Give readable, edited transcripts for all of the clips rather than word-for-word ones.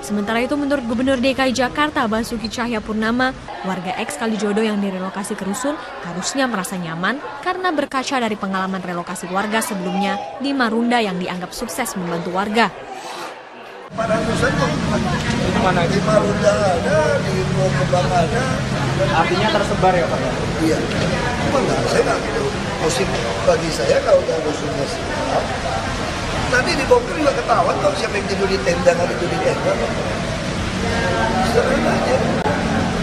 Sementara itu, menurut Gubernur DKI Jakarta Basuki Cahayapurnama, warga eks Kalijodo yang direlokasi ke rusun harusnya merasa nyaman karena berkaca dari pengalaman relokasi warga sebelumnya di Marunda yang dianggap sukses membantu warga. Pada rusun itu mana? Di Marunda ada, di Kebang ada. Artinya tersebar ya Pak? Iya. Cuma saya nggak gitu. Musik bagi saya kalau nggak rusunnya siap, nanti dibongkar juga ketahuan kok siapa yang tidur di tenda, nggak tidur di tenda. Sederhana aja.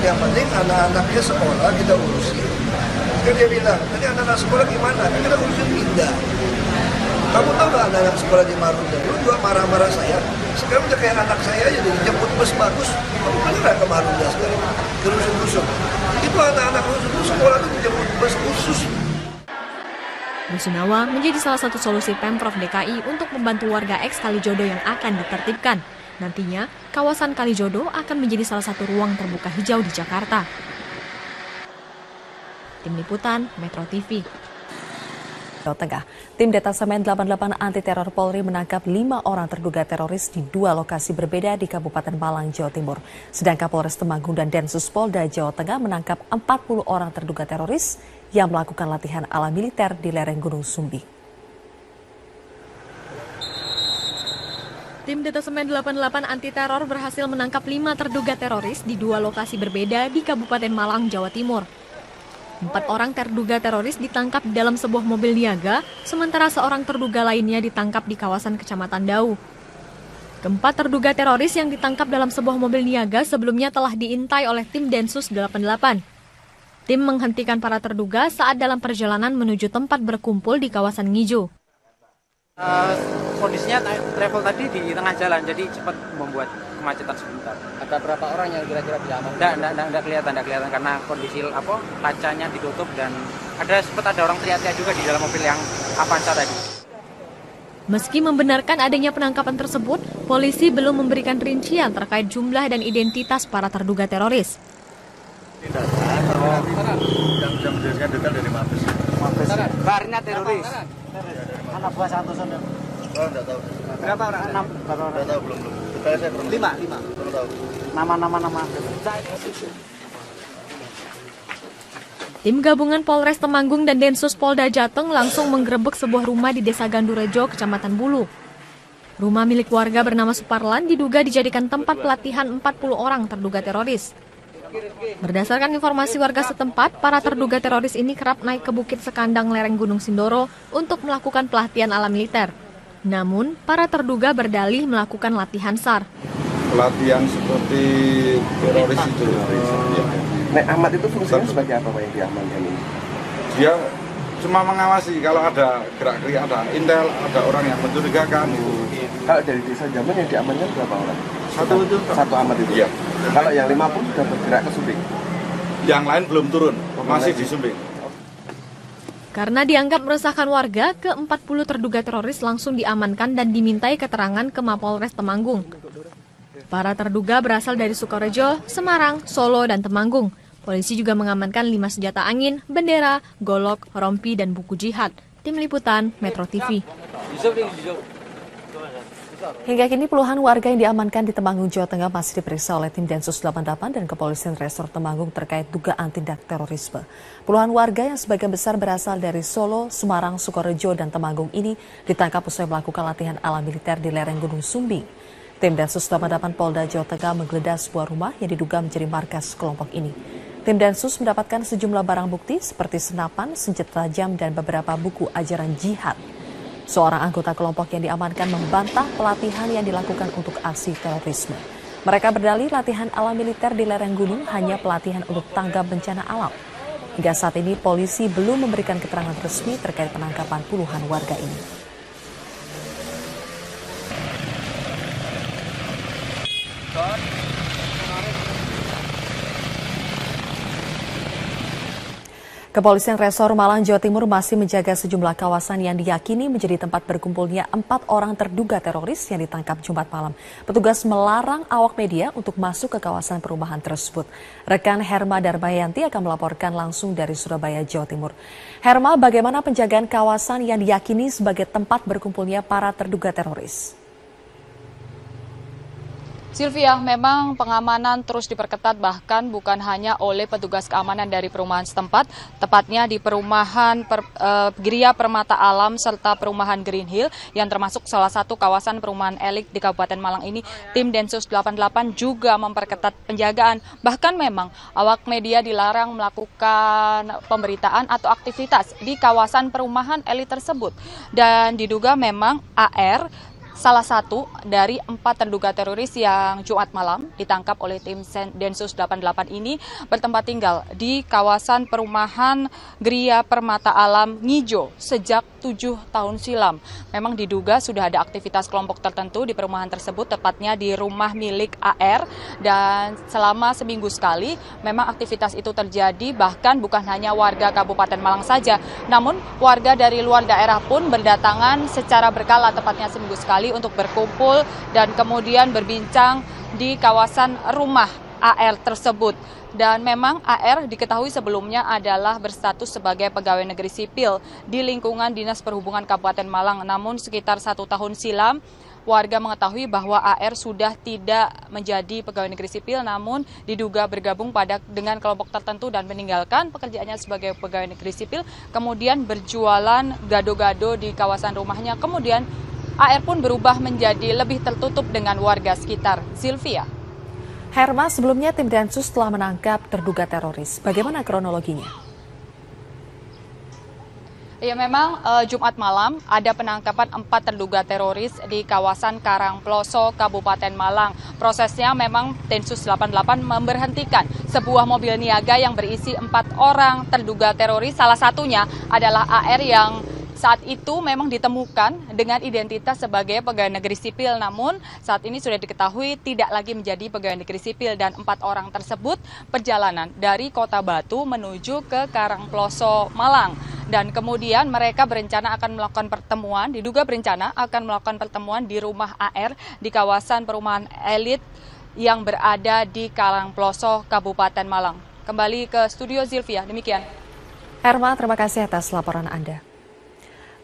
Yang penting anak-anaknya sekolah kita urusin. Kan dia bilang, tadi anak-anak sekolah gimana? Kan kita urusin pindah. Kamu tahu nggak anak-anak sekolah di Marunda? Dulu juga marah-marah saya. Sekarang udah kayak anak saya aja, jadi jemput bus bagus. Kamu beneran ke Marunda sekarang? Ke rusun-rusun. Itu anak-anak rusun sekolah itu dijemput bus khusus. Rusunawa menjadi salah satu solusi Pemprov DKI untuk membantu warga eks Kalijodo yang akan ditertibkan. Nantinya, kawasan Kalijodo akan menjadi salah satu ruang terbuka hijau di Jakarta. Tim Liputan, Metro TV. Jawa Tengah, tim Detasemen 88 Anti Teror Polri menangkap 5 orang terduga teroris di 2 lokasi berbeda di Kabupaten Malang, Jawa Timur. Sedangkan Polres Temanggung dan Densus Polda Jawa Tengah menangkap 40 orang terduga teroris yang melakukan latihan ala militer di lereng Gunung Sumbing. Tim Detasemen 88 Anti Teror berhasil menangkap 5 terduga teroris di 2 lokasi berbeda di Kabupaten Malang, Jawa Timur. 4 orang terduga teroris ditangkap dalam sebuah mobil niaga, sementara seorang terduga lainnya ditangkap di kawasan Kecamatan Dau. Keempat terduga teroris yang ditangkap dalam sebuah mobil niaga sebelumnya telah diintai oleh tim Densus 88. Tim menghentikan para terduga saat dalam perjalanan menuju tempat berkumpul di kawasan Ngijo. Kondisinya travel tadi di tengah jalan, jadi cepat membuat kemacetan sebentar. Ada berapa orang yang kira-kira diamankan? Nggak kelihatan karena kondisi kacanya ditutup dan sempat ada orang teriak-teriak juga di dalam mobil yang Avanza tadi. Meski membenarkan adanya penangkapan tersebut, polisi belum memberikan rincian terkait jumlah dan identitas para terduga teroris. Tidak yang bisa menjelaskan detail dari Mabes. Barnya teroris. Anak buah Santoso. Oh, enggak tahu. Berapa orang? 6. Enggak tahu, belum. Detail saya belum. 5. Belum tahu. Nama. Tim gabungan Polres Temanggung dan Densus Polda Jateng langsung menggerebek sebuah rumah di Desa Gandurejo, Kecamatan Bulu. Rumah milik warga bernama Suparlan diduga dijadikan tempat pelatihan 40 orang terduga teroris. Berdasarkan informasi warga setempat, para terduga teroris ini kerap naik ke Bukit Sekandang lereng Gunung Sindoro untuk melakukan pelatihan ala militer. Namun, para terduga berdalih melakukan latihan SAR. Pelatihan seperti teroris itu. Nek Ahmad itu fungsinya sebagai apa Pak yang diamankan ini? Dia cuma mengawasi kalau ada gerak-gerik, ada intel, ada orang yang mencurigakan. Kalau dari desa Jaman yang diamankan berapa orang? Satu Ahmad itu? Iya. Kalau yang 50 sudah bergerak ke Sumbing? Yang lain belum turun, masih di Sumbing. Karena dianggap meresahkan warga, ke-40 terduga teroris langsung diamankan dan dimintai keterangan ke Mapolres Temanggung. Para terduga berasal dari Sukorejo, Semarang, Solo, dan Temanggung. Polisi juga mengamankan 5 senjata angin, bendera, golok, rompi, dan buku jihad. Tim Liputan, Metro TV. Hingga kini puluhan warga yang diamankan di Temanggung, Jawa Tengah masih diperiksa oleh tim Densus 88 dan Kepolisian Resor Temanggung terkait dugaan tindak terorisme. Puluhan warga yang sebagian besar berasal dari Solo, Semarang, Sukorejo, dan Temanggung ini ditangkap usai melakukan latihan ala militer di lereng Gunung Sumbing. Tim Densus 88 Polda Jawa Tengah menggeledah sebuah rumah yang diduga menjadi markas kelompok ini. Tim Densus mendapatkan sejumlah barang bukti seperti senapan, senjata tajam, dan beberapa buku ajaran jihad. Seorang anggota kelompok yang diamankan membantah pelatihan yang dilakukan untuk aksi terorisme. Mereka berdalih latihan ala militer di lereng gunung hanya pelatihan untuk tanggap bencana alam. Hingga saat ini polisi belum memberikan keterangan resmi terkait penangkapan puluhan warga ini. Kepolisian Resor Malang, Jawa Timur masih menjaga sejumlah kawasan yang diyakini menjadi tempat berkumpulnya 4 orang terduga teroris yang ditangkap Jumat malam. Petugas melarang awak media untuk masuk ke kawasan perumahan tersebut. Rekan Herma Darmayanti akan melaporkan langsung dari Surabaya, Jawa Timur. Herma, bagaimana penjagaan kawasan yang diyakini sebagai tempat berkumpulnya para terduga teroris? Sylvia, memang pengamanan terus diperketat bahkan bukan hanya oleh petugas keamanan dari perumahan setempat, tepatnya di perumahan Gria Permata Alam serta perumahan Green Hill yang termasuk salah satu kawasan perumahan elit di Kabupaten Malang ini. Tim Densus 88 juga memperketat penjagaan. Bahkan memang awak media dilarang melakukan pemberitaan atau aktivitas di kawasan perumahan elit tersebut. Dan diduga memang AR salah satu dari 4 terduga teroris yang Jumat malam ditangkap oleh tim Densus 88 ini bertempat tinggal di kawasan perumahan Gria Permata Alam Ngijo sejak 7 tahun silam. Memang diduga sudah ada aktivitas kelompok tertentu di perumahan tersebut, tepatnya di rumah milik AR, dan selama seminggu sekali memang aktivitas itu terjadi, bahkan bukan hanya warga Kabupaten Malang saja, namun warga dari luar daerah pun berdatangan secara berkala, tepatnya seminggu sekali untuk berkumpul dan kemudian berbincang di kawasan rumah AR tersebut. Dan memang AR diketahui sebelumnya adalah berstatus sebagai pegawai negeri sipil di lingkungan Dinas Perhubungan Kabupaten Malang. Namun sekitar 1 tahun silam warga mengetahui bahwa AR sudah tidak menjadi pegawai negeri sipil, namun diduga bergabung dengan kelompok tertentu dan meninggalkan pekerjaannya sebagai pegawai negeri sipil, kemudian berjualan gado-gado di kawasan rumahnya. Kemudian AR pun berubah menjadi lebih tertutup dengan warga sekitar. Sylvia. Herma, sebelumnya tim Densus telah menangkap terduga teroris. Bagaimana kronologinya? Ya, memang Jumat malam ada penangkapan 4 terduga teroris di kawasan Karangploso, Kabupaten Malang. Prosesnya memang Densus 88 memberhentikan sebuah mobil niaga yang berisi 4 orang terduga teroris. Salah satunya adalah AR yang saat itu memang ditemukan dengan identitas sebagai pegawai negeri sipil, namun saat ini sudah diketahui tidak lagi menjadi pegawai negeri sipil, dan 4 orang tersebut perjalanan dari Kota Batu menuju ke Karangploso, Malang. Dan kemudian mereka berencana akan melakukan pertemuan, diduga berencana akan melakukan pertemuan di rumah AR di kawasan perumahan elit yang berada di Karangploso, Kabupaten Malang. Kembali ke studio Zilvia, demikian. Herma, terima kasih atas laporan Anda.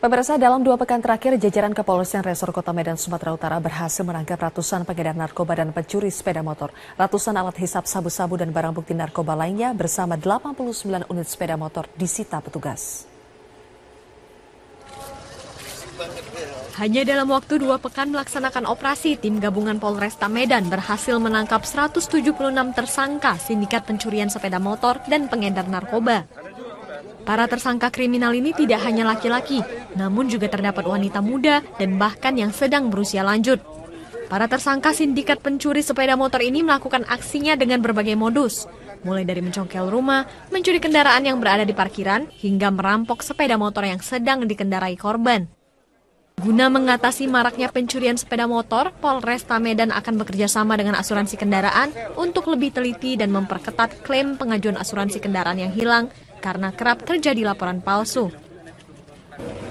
Pemirsa, dalam 2 pekan terakhir, jajaran Kepolisian Resor Kota Medan, Sumatera Utara berhasil menangkap ratusan pengedar narkoba dan pencuri sepeda motor. Ratusan alat hisap sabu-sabu dan barang bukti narkoba lainnya bersama 89 unit sepeda motor disita petugas. Hanya dalam waktu 2 pekan melaksanakan operasi, tim gabungan Polresta Medan berhasil menangkap 176 tersangka sindikat pencurian sepeda motor dan pengedar narkoba. Para tersangka kriminal ini tidak hanya laki-laki, namun juga terdapat wanita muda dan bahkan yang sedang berusia lanjut. Para tersangka sindikat pencuri sepeda motor ini melakukan aksinya dengan berbagai modus, mulai dari mencongkel rumah, mencuri kendaraan yang berada di parkiran, hingga merampok sepeda motor yang sedang dikendarai korban. Guna mengatasi maraknya pencurian sepeda motor, Polresta Medan akan bekerja sama dengan asuransi kendaraan untuk lebih teliti dan memperketat klaim pengajuan asuransi kendaraan yang hilang karena kerap terjadi laporan palsu.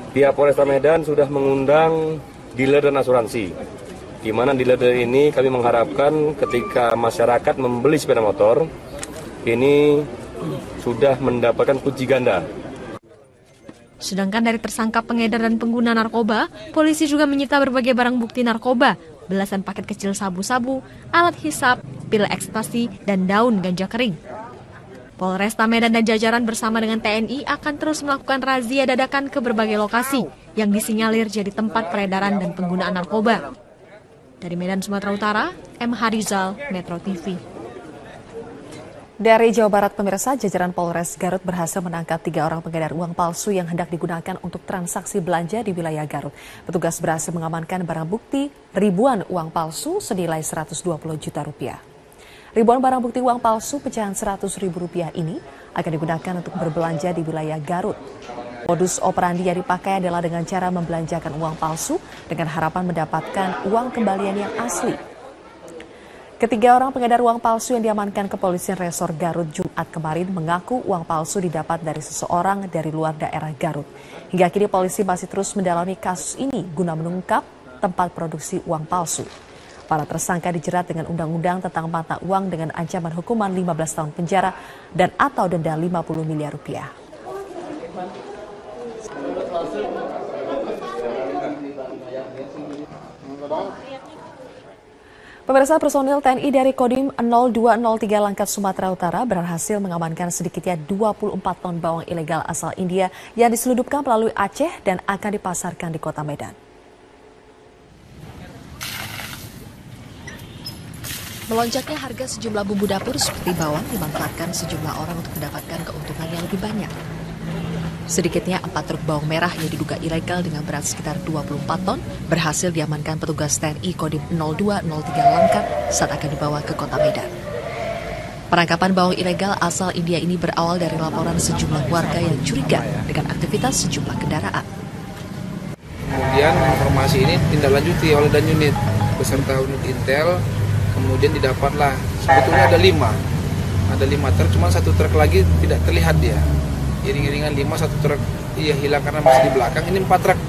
Pihak Polresta Medan sudah mengundang dealer dan asuransi, di mana dealer ini kami mengharapkan ketika masyarakat membeli sepeda motor, ini sudah mendapatkan kunci ganda. Sedangkan dari tersangka pengedar dan pengguna narkoba, polisi juga menyita berbagai barang bukti narkoba, belasan paket kecil sabu-sabu, alat hisap, pil ekstasi, dan daun ganja kering. Polresta Medan dan jajaran bersama dengan TNI akan terus melakukan razia dadakan ke berbagai lokasi yang disinyalir jadi tempat peredaran dan penggunaan narkoba. Dari Medan, Sumatera Utara, M. Harizal, Metro TV. Dari Jawa Barat, pemirsa, jajaran Polres Garut berhasil menangkap 3 orang pengedar uang palsu yang hendak digunakan untuk transaksi belanja di wilayah Garut. Petugas berhasil mengamankan barang bukti ribuan uang palsu senilai Rp120 juta. Ribuan barang bukti uang palsu pecahan Rp100.000 ini akan digunakan untuk berbelanja di wilayah Garut. Modus operandi yang dipakai adalah dengan cara membelanjakan uang palsu dengan harapan mendapatkan uang kembalian yang asli. Ketiga orang pengedar uang palsu yang diamankan Kepolisian Resor Garut Jumat kemarin mengaku uang palsu didapat dari seseorang dari luar daerah Garut. Hingga kini polisi masih terus mendalami kasus ini guna mengungkap tempat produksi uang palsu. Para tersangka dijerat dengan Undang-Undang tentang mata uang dengan ancaman hukuman 15 tahun penjara dan atau denda Rp50 miliar. Pemirsa, personil TNI dari Kodim 0203 Langkat Sumatera Utara berhasil mengamankan sedikitnya 24 ton bawang ilegal asal India yang diselundupkan melalui Aceh dan akan dipasarkan di Kota Medan. Melonjaknya harga sejumlah bumbu dapur seperti bawang dimanfaatkan sejumlah orang untuk mendapatkan keuntungan yang lebih banyak. Sedikitnya 4 truk bawang merah yang diduga ilegal dengan berat sekitar 24 ton berhasil diamankan petugas TNI Kodim 0203 Langkat saat akan dibawa ke Kota Medan. Penangkapan bawang ilegal asal India ini berawal dari laporan sejumlah warga yang curiga dengan aktivitas sejumlah kendaraan. Kemudian informasi ini ditindaklanjuti oleh Danunit beserta unit Intel, kemudian didapatlah sebetulnya ada 5 truk, cuma 1 truk lagi tidak terlihat dia. Iring-iringan 5, 1 truk hilang karena masih di belakang. Ini 4 truk